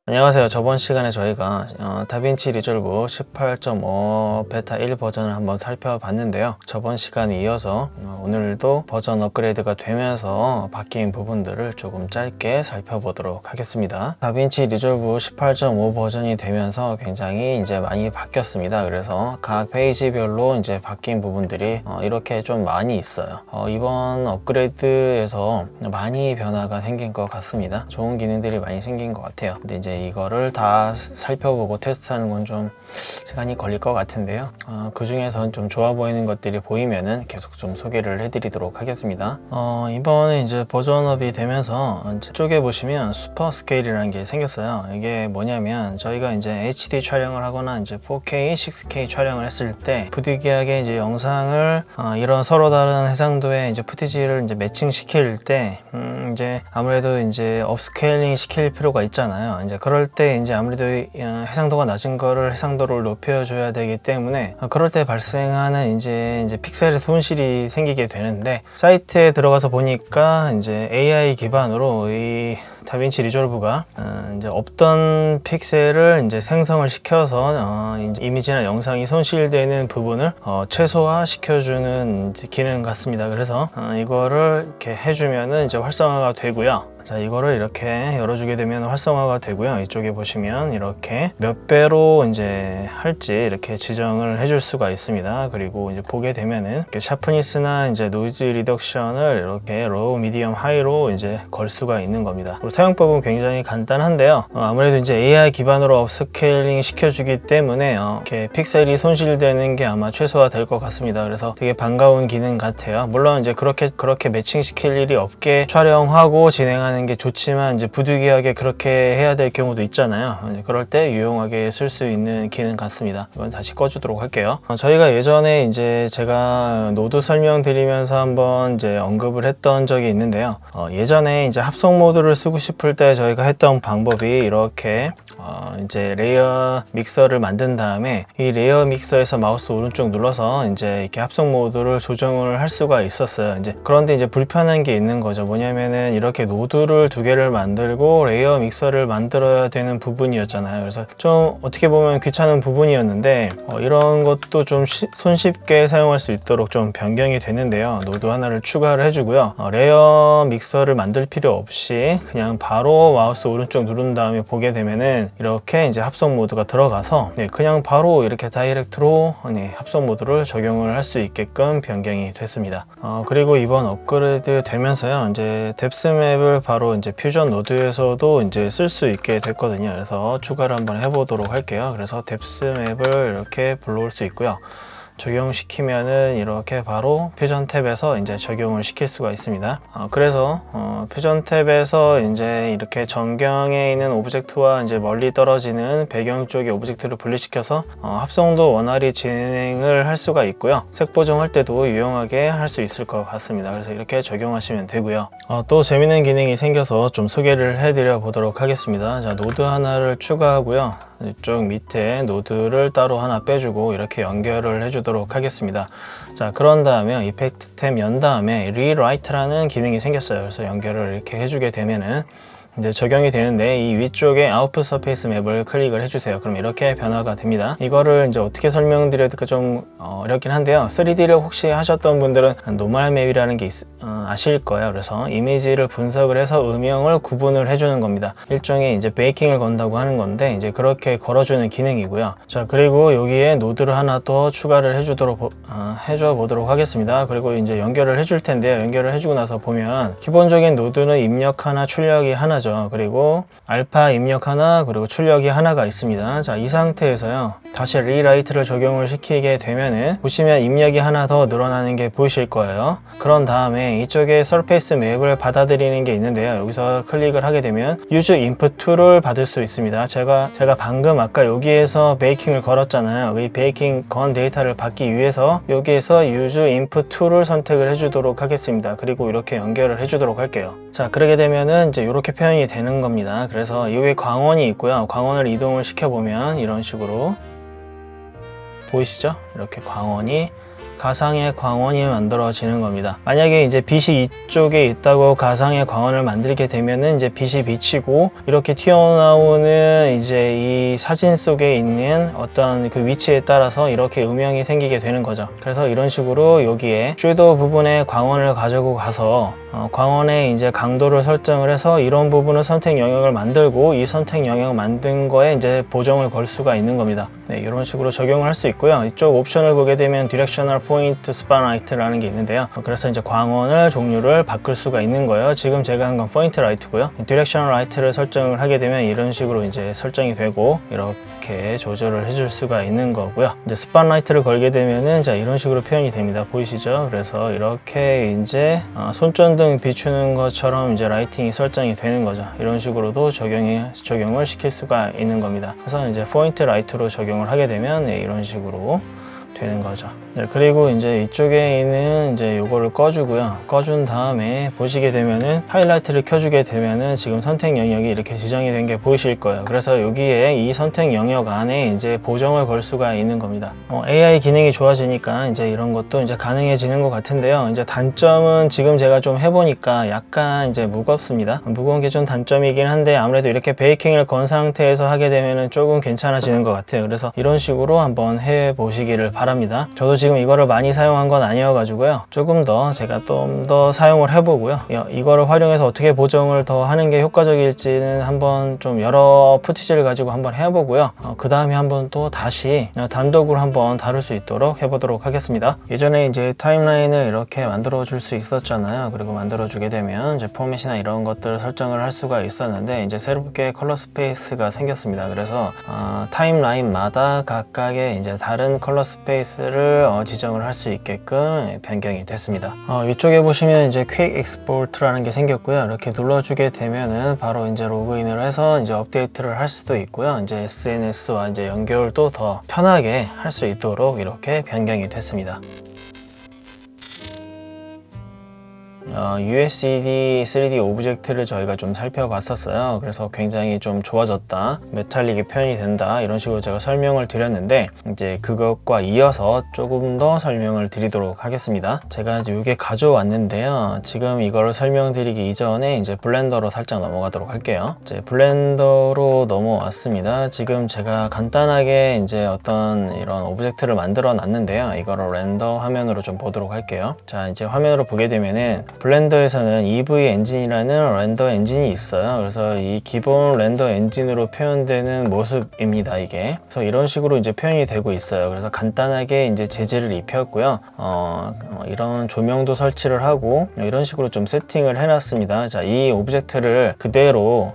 안녕하세요. 저번 시간에 저희가 다빈치 리졸브 18.5 베타 1 버전을 한번 살펴봤는데요. 저번 시간에 이어서 오늘도 버전 업그레이드가 되면서 바뀐 부분들을 조금 짧게 살펴보도록 하겠습니다. 다빈치 리졸브 18.5 버전이 되면서 굉장히 이제 많이 바뀌었습니다. 그래서 각 페이지별로 이제 바뀐 부분들이 이렇게 좀 많이 있어요. 이번 업그레이드에서 많이 변화가 생긴 것 같습니다. 좋은 기능들이 많이 생긴 것 같아요. 근데 이제 이거를 다 살펴보고 테스트하는 건 좀 시간이 걸릴 것 같은데요. 그 중에선 좀 좋아 보이는 것들이 보이면은 계속 좀 소개를 해드리도록 하겠습니다. 이번에 이제 버전업이 되면서 이쪽에 보시면 슈퍼 스케일이라는 게 생겼어요. 이게 뭐냐면 저희가 이제 HD 촬영을 하거나 이제 4K, 6K 촬영을 했을 때 부득이하게 이제 영상을 이런 서로 다른 해상도의 이제 푸티지를 이제 매칭시킬 때 이제 아무래도 이제 업스케일링 시킬 필요가 있잖아요. 이제 그럴 때 이제 아무래도 해상도가 낮은 거를 해상도를 높여줘야 되기 때문에 그럴 때 발생하는 이제 픽셀의 손실이 생기게 되는데, 사이트에 들어가서 보니까 이제 AI 기반으로 이 다빈치 리졸브가 이제 없던 픽셀을 이제 생성을 시켜서 이제 이미지나 영상이 손실되는 부분을 최소화 시켜주는 기능 같습니다. 그래서 이거를 이렇게 해주면은 이제 활성화가 되고요. 자, 이거를 이렇게 열어주게 되면 활성화가 되고요. 이쪽에 보시면 이렇게 몇 배로 이제 할지 이렇게 지정을 해줄 수가 있습니다. 그리고 이제 보게 되면은 이렇게 샤프니스나 이제 노이즈 리덕션을 이렇게 로우, 미디엄, 하이로 이제 걸 수가 있는 겁니다. 그리고 사용법은 굉장히 간단한데요. 아무래도 이제 AI 기반으로 업스케일링 시켜주기 때문에 이렇게 픽셀이 손실되는 게 아마 최소화될 것 같습니다. 그래서 되게 반가운 기능 같아요. 물론 이제 그렇게 매칭시킬 일이 없게 촬영하고 진행하는 게 좋지만 이제 부득이하게 그렇게 해야 될 경우도 있잖아요. 그럴 때 유용하게 쓸 수 있는 기능 같습니다. 이건 다시 꺼주도록 할게요. 저희가 예전에 이제 제가 노드 설명드리면서 한번 이제 언급을 했던 적이 있는데요. 예전에 이제 합성 모드를 쓰고 싶을 때 저희가 했던 방법이 이렇게 이제 레이어 믹서를 만든 다음에 이 레이어 믹서에서 마우스 오른쪽 눌러서 이제 이렇게 합성 모드를 조정을 할 수가 있었어요. 이제 그런데 이제 불편한 게 있는 거죠. 뭐냐면은 이렇게 노드를 두 개를 만들고 레이어 믹서를 만들어야 되는 부분이었잖아요. 그래서 좀 어떻게 보면 귀찮은 부분이었는데 이런 것도 좀 손쉽게 사용할 수 있도록 좀 변경이 되는데요. 노드 하나를 추가를 해주고요. 레이어 믹서를 만들 필요 없이 그냥 바로 마우스 오른쪽 누른 다음에 보게 되면은 이렇게 이제 합성 모드가 들어가서 그냥 바로 이렇게 다이렉트로 합성 모드를 적용을 할 수 있게끔 변경이 됐습니다. 그리고 이번 업그레이드 되면서요, 이제 뎁스 맵을 바로 이제 퓨전 노드에서도 이제 쓸 수 있게 됐거든요. 그래서 추가를 한번 해보도록 할게요. 그래서 뎁스 맵을 이렇게 불러올 수 있고요. 적용시키면은 이렇게 바로 퓨전 탭에서 이제 적용을 시킬 수가 있습니다. 그래서 퓨전 탭에서 이제 이렇게 전경에 있는 오브젝트와 이제 멀리 떨어지는 배경 쪽의 오브젝트를 분리시켜서 합성도 원활히 진행을 할 수가 있고요. 색 보정할 때도 유용하게 할 수 있을 것 같습니다. 그래서 이렇게 적용하시면 되고요. 또 재밌는 기능이 생겨서 좀 소개를 해드려 보도록 하겠습니다. 자, 노드 하나를 추가하고요. 이쪽 밑에 노드를 따로 하나 빼주고 이렇게 연결을 해주도록 하겠습니다. 자, 그런 다음에 이펙트 탭 연 다음에 리라이트라는 기능이 생겼어요. 그래서 연결을 이렇게 해주게 되면은 이제 적용이 되는데, 이 위쪽에 아웃풋 서페이스 맵을 클릭을 해주세요. 그럼 이렇게 변화가 됩니다. 이거를 이제 어떻게 설명드려야 될까 좀 어렵긴 한데요. 3D를 혹시 하셨던 분들은 노멀 맵이라는 게 아실 거예요. 그래서 이미지를 분석을 해서 음영을 구분을 해주는 겁니다. 일종의 이제 베이킹을 건다고 하는 건데, 이제 그렇게 걸어주는 기능이고요. 자, 그리고 여기에 노드를 하나 더 추가를 해줘 보도록 하겠습니다. 그리고 이제 연결을 해줄 텐데요. 연결을 해주고 나서 보면 기본적인 노드는 입력 하나, 출력이 하나죠. 그리고 알파 입력 하나, 그리고 출력이 하나가 있습니다. 자, 이 상태에서요, 다시 리라이트를 적용을 시키게 되면은 보시면 입력이 하나 더 늘어나는 게 보이실 거예요. 그런 다음에 이쪽에 서페이스 맵을 받아들이는 게 있는데요. 여기서 클릭을 하게 되면 Use Input To를 받을 수 있습니다. 제가 방금 아까 여기에서 베이킹을 걸었잖아요. 이 베이킹 건 데이터를 받기 위해서 여기에서 Use Input To를 선택을 해주도록 하겠습니다. 그리고 이렇게 연결을 해주도록 할게요. 자, 그러게 되면은 이제 이렇게 표현이 되는 겁니다. 그래서 여기 광원이 있고요. 광원을 이동을 시켜보면 이런 식으로 보이시죠? 이렇게 광원이 가상의 광원이 만들어지는 겁니다. 만약에 이제 빛이 이쪽에 있다고 가상의 광원을 만들게 되면은 이제 빛이 비치고 이렇게 튀어나오는 이제 이 사진 속에 있는 어떤 그 위치에 따라서 이렇게 음영이 생기게 되는 거죠. 그래서 이런 식으로 여기에 섀도우 부분에 광원을 가지고 가서 광원의 이제 강도를 설정을 해서 이런 부분은 선택 영역을 만들고 이 선택 영역을 만든 거에 이제 보정을 걸 수가 있는 겁니다. 네, 이런 식으로 적용을 할 수 있고요. 이쪽 옵션을 보게 되면 디렉셔널 포인트 스팟라이트라는 게 있는데요. 그래서 이제 광원을 종류를 바꿀 수가 있는 거예요. 지금 제가 한 건 포인트 라이트고요. 디렉셔널 라이트를 설정을 하게 되면 이런 식으로 이제 설정이 되고 이렇게 조절을 해줄 수가 있는 거고요. 이제 스팟라이트를 걸게 되면은 자 이런 식으로 표현이 됩니다. 보이시죠? 그래서 이렇게 이제 손전등 비추는 것처럼 이제 라이팅이 설정이 되는 거죠. 이런 식으로도 적용을 시킬 수가 있는 겁니다. 그래서 이제 포인트 라이트로 적용을 하게 되면 네, 이런 식으로 되는 거죠. 네, 그리고 이제 이쪽에 있는 이제 요거를 꺼주고요. 꺼준 다음에 보시게 되면은 하이라이트를 켜주게 되면은 지금 선택 영역이 이렇게 지정이 된 게 보이실 거예요. 그래서 여기에 이 선택 영역 안에 이제 보정을 걸 수가 있는 겁니다. AI 기능이 좋아지니까 이제 이런 것도 이제 가능해지는 것 같은데요. 이제 단점은 지금 제가 좀 해보니까 약간 이제 무겁습니다. 무거운 게 좀 단점이긴 한데 아무래도 이렇게 베이킹을 건 상태에서 하게 되면은 조금 괜찮아지는 것 같아요. 그래서 이런 식으로 한번 해보시기를 바랍니다. 저도 지금 이거를 많이 사용한 건 아니어가지고요. 조금 더 제가 좀 더 사용을 해보고요. 이거를 활용해서 어떻게 보정을 더 하는 게 효과적일지는 한번 좀 여러 푸티지를 가지고 한번 해보고요. 그 다음에 한번 또 다시 단독으로 한번 다룰 수 있도록 해보도록 하겠습니다. 예전에 이제 타임라인을 이렇게 만들어 줄 수 있었잖아요. 그리고 만들어 주게 되면 이제 포맷이나 이런 것들을 설정을 할 수가 있었는데 이제 새롭게 컬러 스페이스가 생겼습니다. 그래서 타임라인마다 각각의 이제 다른 컬러 스페이스를 지정을 할 수 있게끔 변경이 됐습니다. 위쪽에 보시면 이제 퀵 익스포트라는 게 생겼고요. 이렇게 눌러주게 되면은 바로 이제 로그인을 해서 이제 업데이트를 할 수도 있고요. 이제 SNS와 이제 연결도 더 편하게 할 수 있도록 이렇게 변경이 됐습니다. USD 3D 오브젝트를 저희가 좀 살펴봤었어요. 그래서 굉장히 좀 좋아졌다, 메탈릭이 표현이 된다, 이런 식으로 제가 설명을 드렸는데 이제 그것과 이어서 조금 더 설명을 드리도록 하겠습니다. 제가 이제 이게 가져왔는데요. 지금 이거를 설명드리기 이전에 이제 블렌더로 살짝 넘어가도록 할게요. 이제 블렌더로 넘어왔습니다. 지금 제가 간단하게 이제 어떤 이런 오브젝트를 만들어 놨는데요. 이거를 렌더 화면으로 좀 보도록 할게요. 자, 이제 화면으로 보게 되면은 블렌더에서는 EV 엔진이라는 렌더 엔진이 있어요. 그래서 이 기본 렌더 엔진으로 표현되는 모습입니다, 이게. 그래서 이런 식으로 이제 표현이 되고 있어요. 그래서 간단하게 이제 재질을 입혔고요. 이런 조명도 설치를 하고 이런 식으로 좀 세팅을 해놨습니다. 자, 이 오브젝트를 그대로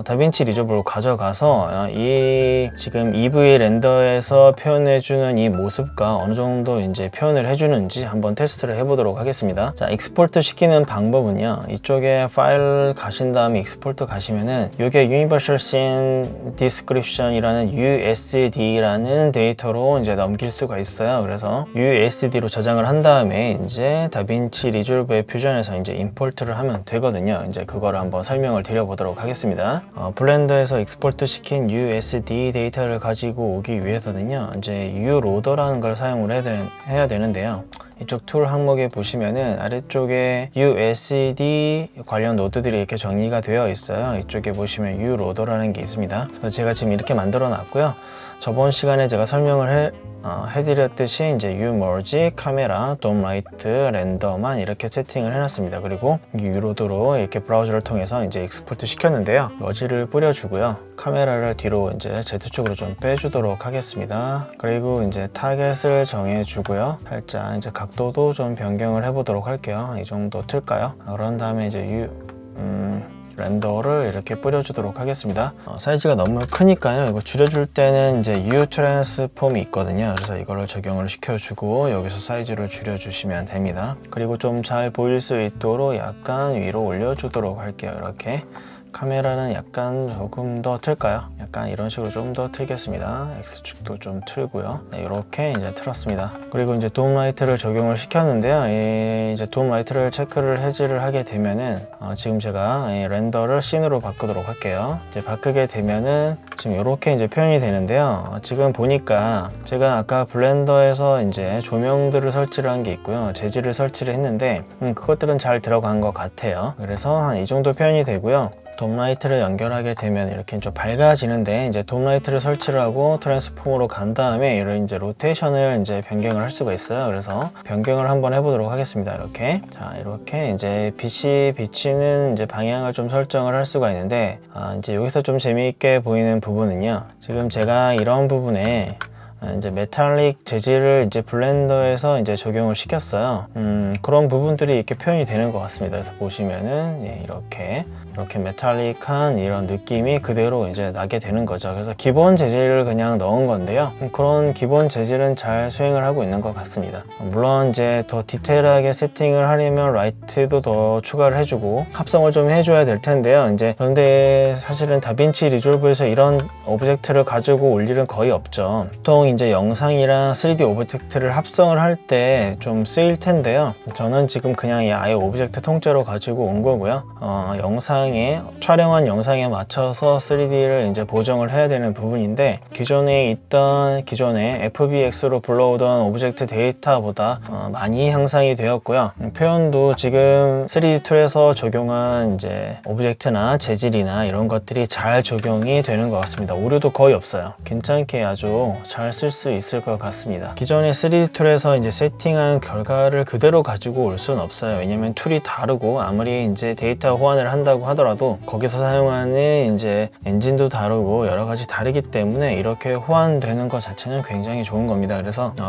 다빈치 리졸브로 가져가서 이 지금 EV 렌더에서 표현해주는 이 모습과 어느 정도 이제 표현을 해주는지 한번 테스트를 해보도록 하겠습니다. 자, 익스포트 시키는 방법은요. 이쪽에 파일 가신 다음에 익스포트 가시면은 이게 Universal Scene Description이라는 USD라는 데이터로 이제 넘길 수가 있어요. 그래서 USD로 저장을 한 다음에 이제 다빈치 리졸브의 퓨전에서 이제 임포트를 하면 되거든요. 이제 그거를 한번 설명을 드려보도록 하겠습니다. 블렌더에서 익스포트 시킨 USD 데이터를 가지고 오기 위해서는요. 이제 uloader라는 걸 사용을 해야 되는데요. 이쪽 툴 항목에 보시면은 아래쪽에 USD 관련 노드들이 이렇게 정리가 되어 있어요. 이쪽에 보시면 uloader라는 게 있습니다. 그래서 제가 지금 이렇게 만들어 놨고요. 저번 시간에 제가 설명을 해드렸듯이 이제 umerge, 카메라, 돔 라이트, 렌더만 이렇게 세팅을 해놨습니다. 그리고 uloader로 이렇게 브라우저를 통해서 이제 익스포트 시켰는데요. 머지를 뿌려주고요. 카메라를 뒤로 이제 Z축으로 좀 빼주도록 하겠습니다. 그리고 이제 타겟을 정해주고요. 살짝 이제 각도도 좀 변경을 해보도록 할게요. 이 정도 틀까요? 그런 다음에 이제 렌더를 이렇게 뿌려주도록 하겠습니다. 사이즈가 너무 크니까요. 이거 줄여줄 때는 이제 U 트랜스폼이 있거든요. 그래서 이거를 적용을 시켜주고 여기서 사이즈를 줄여주시면 됩니다. 그리고 좀 잘 보일 수 있도록 약간 위로 올려주도록 할게요. 이렇게 카메라는 약간 조금 더 틀까요? 약간 이런 식으로 좀 더 틀겠습니다. X축도 좀 틀고요. 네, 이렇게 이제 틀었습니다. 그리고 이제 돔 라이트를 적용을 시켰는데요. 이제 돔 라이트를 체크를 해지를 하게 되면은 지금 제가 이 렌더를 씬으로 바꾸도록 할게요. 이제 바꾸게 되면은 지금 이렇게 이제 표현이 되는데요. 지금 보니까 제가 아까 블렌더에서 이제 조명들을 설치를 한 게 있고요. 재질을 설치를 했는데 그것들은 잘 들어간 것 같아요. 그래서 한 이 정도 표현이 되고요. 돔라이트를 연결하게 되면 이렇게 좀 밝아지는데, 이제 돔라이트를 설치를 하고 트랜스폼으로 간 다음에 이런 이제 로테이션을 이제 변경을 할 수가 있어요. 그래서 변경을 한번 해보도록 하겠습니다. 이렇게. 자, 이렇게 이제 빛이 비치는 이제 방향을 좀 설정을 할 수가 있는데, 이제 여기서 좀 재미있게 보이는 부분은요. 지금 제가 이런 부분에 이제 메탈릭 재질을 이제 블렌더에서 이제 적용을 시켰어요. 그런 부분들이 이렇게 표현이 되는 것 같습니다. 그래서 보시면은 이렇게 메탈릭한 이런 느낌이 그대로 이제 나게 되는 거죠. 그래서 기본 재질을 그냥 넣은 건데요. 그런 기본 재질은 잘 수행을 하고 있는 것 같습니다. 물론 이제 더 디테일하게 세팅을 하려면 라이트도 더 추가를 해주고 합성을 좀 해줘야 될 텐데요. 이제 그런데 사실은 다빈치 리졸브에서 이런 오브젝트를 가지고 올 일은 거의 없죠. 보통 이제 영상이랑 3D 오브젝트를 합성을 할 때 좀 쓰일 텐데요. 저는 지금 그냥 아예 오브젝트 통째로 가지고 온 거고요. 촬영한 영상에 맞춰서 3D를 이제 보정을 해야 되는 부분인데, 기존에 FBX로 불러오던 오브젝트 데이터보다 많이 향상이 되었고요. 표현도 지금 3D 툴에서 적용한 이제 오브젝트나 재질이나 이런 것들이 잘 적용이 되는 것 같습니다. 오류도 거의 없어요. 괜찮게 아주 잘 쓸 수 있을 것 같습니다. 기존의 3D 툴에서 이제 세팅한 결과를 그대로 가지고 올 수는 없어요. 왜냐면 툴이 다르고 아무리 이제 데이터 호환을 한다고 하더라도 거기서 사용하는 이제 엔진도 다르고 여러 가지 다르기 때문에 이렇게 호환되는 것 자체는 굉장히 좋은 겁니다.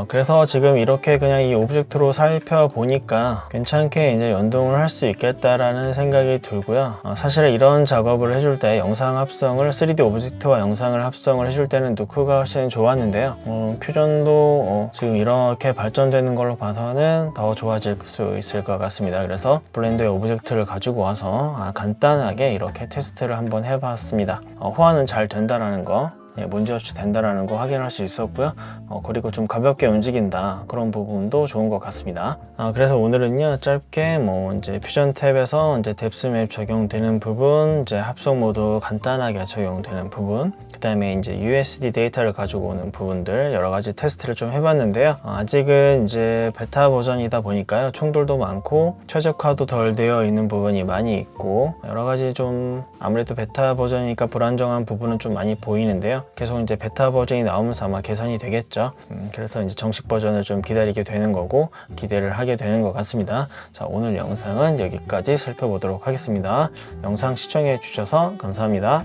그래서 지금 이렇게 그냥 이 오브젝트로 살펴보니까 괜찮게 이제 연동을 할 수 있겠다라는 생각이 들고요. 사실 이런 작업을 해줄 때 영상 합성을 3D 오브젝트와 영상을 합성을 해줄 때는 노크가 훨씬 좋았는데요. 퓨전도 지금 이렇게 발전되는 걸로 봐서는 더 좋아질 수 있을 것 같습니다. 그래서 블렌더의 오브젝트를 가지고 와서 간단하게 이렇게 테스트를 한번 해봤습니다. 호환은 잘 된다라는 거, 문제없이 된다라는 거 확인할 수 있었고요. 그리고 좀 가볍게 움직인다, 그런 부분도 좋은 것 같습니다. 그래서 오늘은요, 짧게 이제 퓨전 탭에서 이제 뎁스맵 적용되는 부분, 이제 합성 모드 간단하게 적용되는 부분, 그 다음에 이제 USD 데이터를 가지고 오는 부분들 여러 가지 테스트를 좀 해봤는데요. 아직은 이제 베타 버전이다 보니까요, 충돌도 많고 최적화도 덜 되어 있는 부분이 많이 있고, 여러 가지 좀 아무래도 베타 버전이니까 불안정한 부분은 좀 많이 보이는데요. 계속 이제 베타 버전이 나오면서 아마 개선이 되겠죠. 그래서 이제 정식 버전을 좀 기다리게 되는 거고, 기대를 하게 되는 것 같습니다. 자, 오늘 영상은 여기까지 살펴보도록 하겠습니다. 영상 시청해 주셔서 감사합니다.